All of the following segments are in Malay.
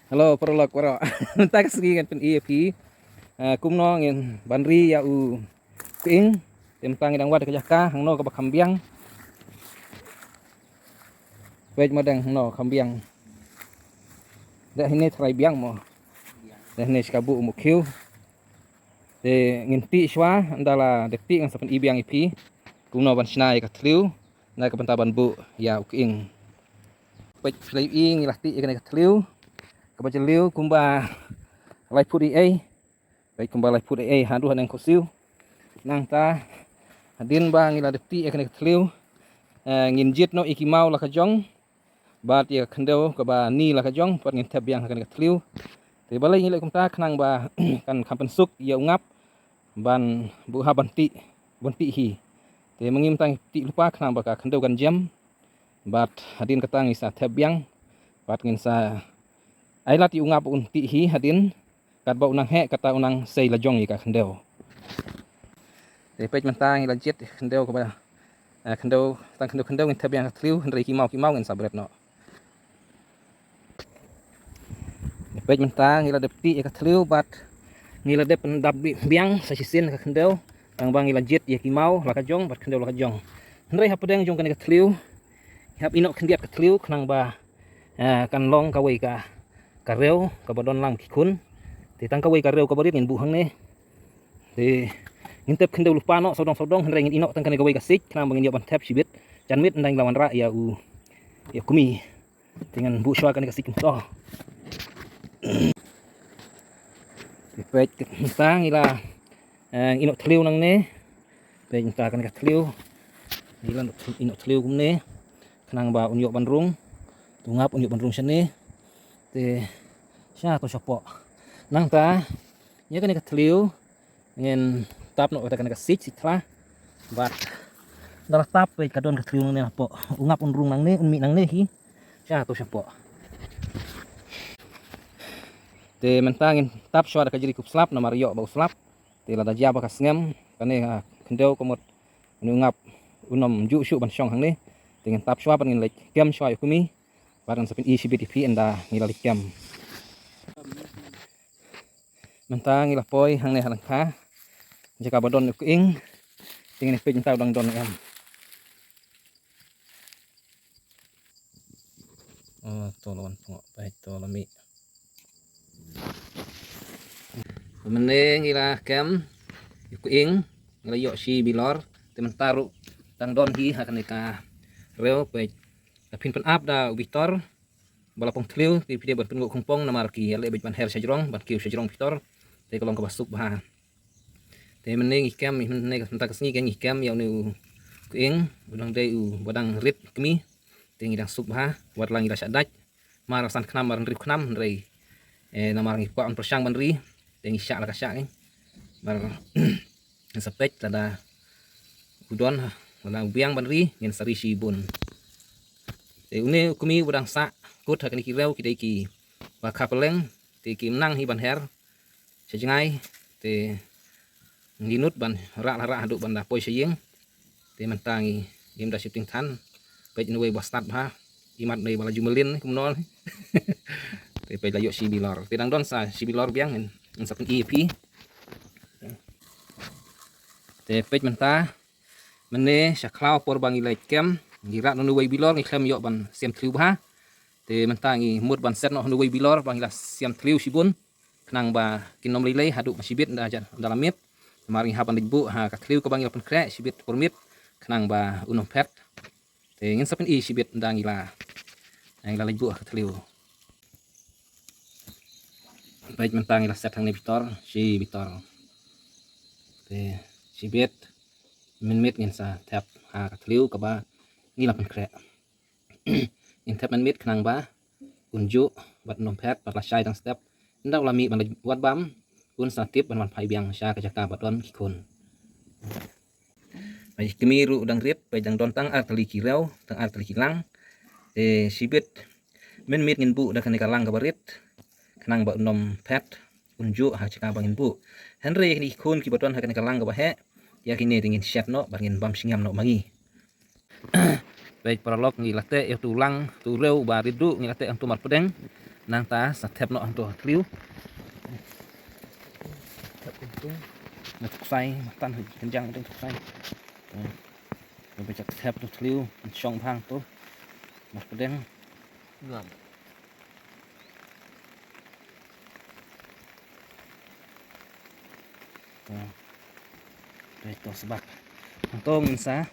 Halo, perolok waro. Tak segi kan pen EAP. Kumno ngin banri ya u kuing. Tentang idang wad kejaka hang no ka kambiang. Wej madang hang no kambiang. Dah ini try biang mo. Dah ini skabu mu kiu. De ngin ti shwa andala de ti ngang sapen ibiang ipi. Kumno ban snai ka tliu. Na ka pentaban bu ya u kuing. Wej flay ing ilati ikan ka tliu. Ka bajeliu kumba lai pudi ai. Baik kembali put haduh nang kosiu nang ta hadin bang ila deti akan ketliu nginjit no iki mau la kajong bat ya kendau ka ba ni la kajong pat ngin tab yang akan ketliu te balai ngilek kum ta khnang ba kan kampen suk ya ungap ban bu ha banti hi te mengim tang ti lupa khnang ba ka kendau kan jam bat hadin katang isa tab yang bat ngin sa ai la ti ungap un ti hi hadin kat ba unang he kata unang sei la jong ika kendau để page mentang ila jet kendau ka ba kendau tang kendau ngin tabiang tliu hendrai ki mau ngin sabret no để page mentang ila depti ka tliu bat ngila de pendap biang sa sisin ka kendau tang bang ila jet ya ki mau la ka jong bat kendau la ka jong hendrai ha pedang jong kan ka tliu hap inok kendiat ka tliu khnang ba kan long ka wei ka reu ka bodon lang ki kun thì tăng cái rêu cái bớt nhìn bù hăng nè thì những tép khinh đầu lupa nó sau đông hình thành inok tăng cái cái xích làm bằng nhiều bàn thép chỉ biết chăn biết đang làm ra ya kumi dengan bu shwa cái xích to thì phải ta nghĩ là inok thliu năng nè về chúng ta cái thliu nghĩ là inok thliu cũng nè khang ba unyok bandrung tungap unyok bandrung sini thì sa to sopo nang ta nya kan tliu ngin tap no kan ka sik sikla bat dalah tap we kadon ka tliu nang ne po ungap unrung nang ne unmi nang ne hi cha to sapo te mentangin tap shwa ka jiri kup slap na mario ba slap te la da jaba ka sngem kane kendau komot ungap unom ju shu ban shong hang ne dengan tap shwa ban ngin lek kem shwa yukumi baran sapin i cbtp enda ngilalik kem mentang ilah poi hang ne halang kha jaka badon ku ing tingin pe jintau dang don em to lawan pungok pai to lami meneng ilah kem ku ing ngelayo si bilor tementaru dang don hi hakan ka reo pe pin pen ap da victor balapong tliu ti pide ban pengok kongpong namar ki le ban her sajrong ban kiu sajrong victor te kolong ka basuk bah te meneng ikem meneng ka sentak sni kan ikem ya nu kuing budang de u badang rit kemi te ngidang sup bah wat lang ida sadaj mar san knam mar rip knam rei namar ngi kwa on persang ban ri te ngi syak la ka syak mar sapek tada udon wala biang ban ri ngin sari sibun te une kumi budang sa kut hakani ki rew ki de ki wa kapeleng te ki menang hi ban her sejengai te nginut ban rak haduk ban da poi seyeng te mentangi game da shifting than pej nuwe bastard ha imat nei bala jumelin kumnol te pej layok si bilor te dang don sa si bilor biang en sapen EP te pej menta mene syaklau por bangi lek kem ngirak no nuwe bilor ngi klem yok ban siam tliu ha te mentangi mut ban set no nuwe bilor bangi la siam tliu sibun kenang ba kinom lilei haduk masibit da dalam mit mari hapan dibu ha ka kliu ko bangi open krek sibit permit kenang ba unom pet te ngin sapen i sibit dangila ngila libu ka kliu baik mentang ila set hang bitor si bitor te sibit min mit ngin sa tap ha ka kliu ka ba ngila pen krek in tap min mit kenang ba unju bat unom pet bat la shai dang step ndak lami ban wat bam kun satip ban pai biang sha ka jaka badon kikun bai kemiru dang rip bai dang don tang arteli kirau tang arteli kilang sibit min mit ngin bu da kan kalang ka barit kanang ba nom pet unju ha jaka bangin bu henry ni kun ki badon ha kan kalang ka ba he ya kini dingin chat no bangin bam singam no mangi baik paralog ngi late ya tulang tu reu ba ridu ngi late ang tumar pedeng nang ta sa thep no to tliu thep tung na thuk sai tan kenjang tung thuk sai bây giờ thep to tliu chong phang to mas pedeng ngầm đây to sebab tong sa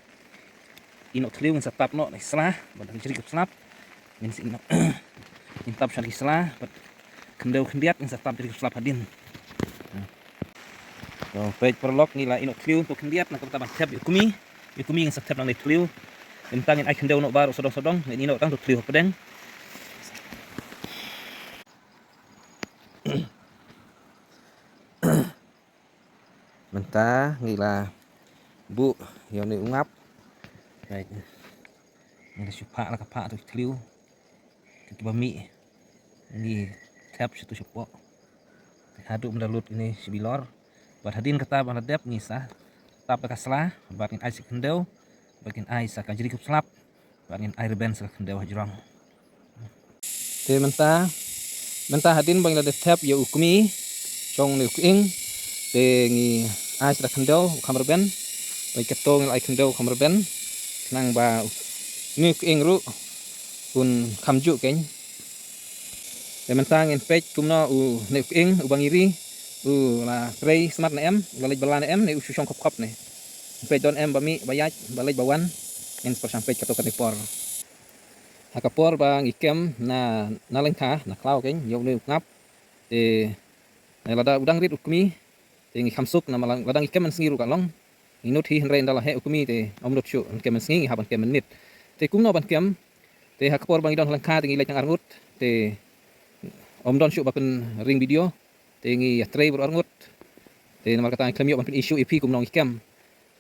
ino tliu sa tap no islah bad jadi slap min ino in tap syari islah bad kendau kendiat sa tap jadi slap hadin page perlok nila ino tliu untuk kendiat na kata thep yukumi sa thep nang tliu intangin ai kendau no baru sodong-sodong ini no tang to tliu pedeng mentah ngila bu yo ni ungap baik ini supa lah kapak tu tliu kita bami ini tap situ supok haduk mendalut ini sibilor buat hadin kata baladep ngisah tap kaslah batin ai sekendau batin ai saka jadi slap batin air ben saka kendau hajrong te mentah hadin bang la tap yo ukmi chong ni uking te ngi ai saka kendau kamar ben baik ketong ai kendau kamar ben nang ba ni uking ru pun kamju keng te mentah ngin page kumno u ni uking u bangiri là tray smart này em và lịch bala này em này usung khop khop này pe don em bami bayaj balik bawan en per sampai ke toko por hakapor bang ikem na lengkha na klau keng yo ne ngap te lada udang rit ukmi te ngi khamsuk na malang ladang ikem man singiru kalong inut hi henre ndala he ukmi te omrut chu kem man singi haban kem menit te kumno ban kem te hakapor bang idon lengkha te ngi lek arngut te omdon chu bapen ring video tengi tray berangut te nomor kata klem yo ban isu ip kum nong ikem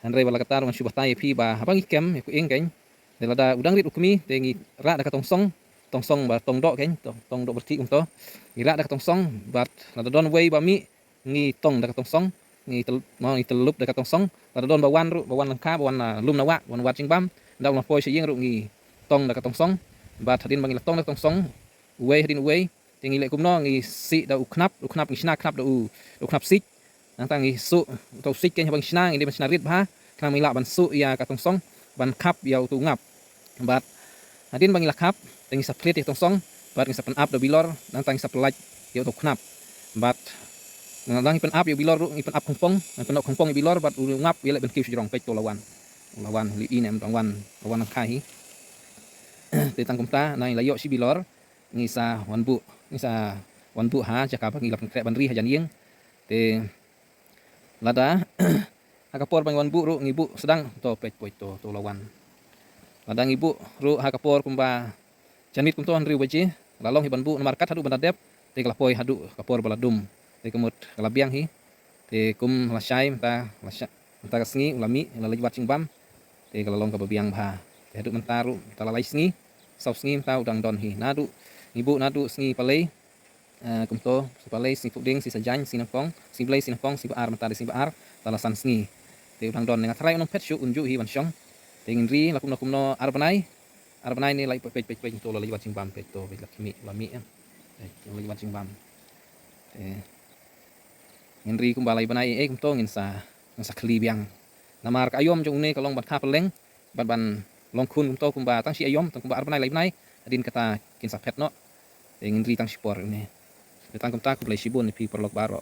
hanre bala kata man subah ip ba abang ikem ku ing keng de lada udang rit ukmi tengi ra da katong song ba tong dok keng tong dok berti to ngi ra da katong song bat lada don way ba mi ngi tong da katong song ngi telup da katong song lada don ba wan langka ba wan lum na wa wan wat jing bam daw na poi seyeng ru ngi tong da katong song bat hadin bang tong da katong song way hadin way tengi lek kumno ngi si da uknap ngi sina knap da uknap sik nang tang ngi su to sik ken bang sina ngi ban sina rit ba kana mi la ban su ya katong song ban kap ya tu ngap bat hadin bang la kap tengi sa plate tong song bat ngi sa pen up da bilor nang tang sa pelaj ya to knap bat nang pen up ya bilor ngi pen up kongpong nang pen kongpong ya bilor bat ngap ya lek ben kiu jrong pek to lawan li inem lawan kai te tang kumta nang la yo si bilor ngi sa wan bu ha cakap ngi lap krek banri hajan yeng te lada hakapor bang wan bu ru ngi bu sedang to pek poi to lawan lada ngi bu ru hakapor kumba janit kum to riu baji lalong hi ban bu nomar kat hadu bandadep te kalapoi hadu kapor baladum te kemut kalabiang hi te kum lasai mta kasngi ulami lalaj wat cingbam te kalalong ka babiang bha te hadu mentaru talalai sngi sau sngi mta udang don hi nadu ibu nadu singi palai kumto si palai si puding si sajany si nangpong si blai si nangpong si baar mata si baar talasan singi te udang don dengan trai unong pet shu unju hi ban syong te ngri lakum no arbanai ni lai pej to lai wat cingbam pej to pej lakimi lami em lai wat cingbam te ngri kum balai banai kumto ngin sa kli biang namar ka ayom jong ne kalong bat kha peleng ban long kun kumto kumba tang si ayom tang kumba arbanai lai banai adin kata kin sa pet no ngin ri tang sipor ini datang kumta ku play sibun pi perlok baro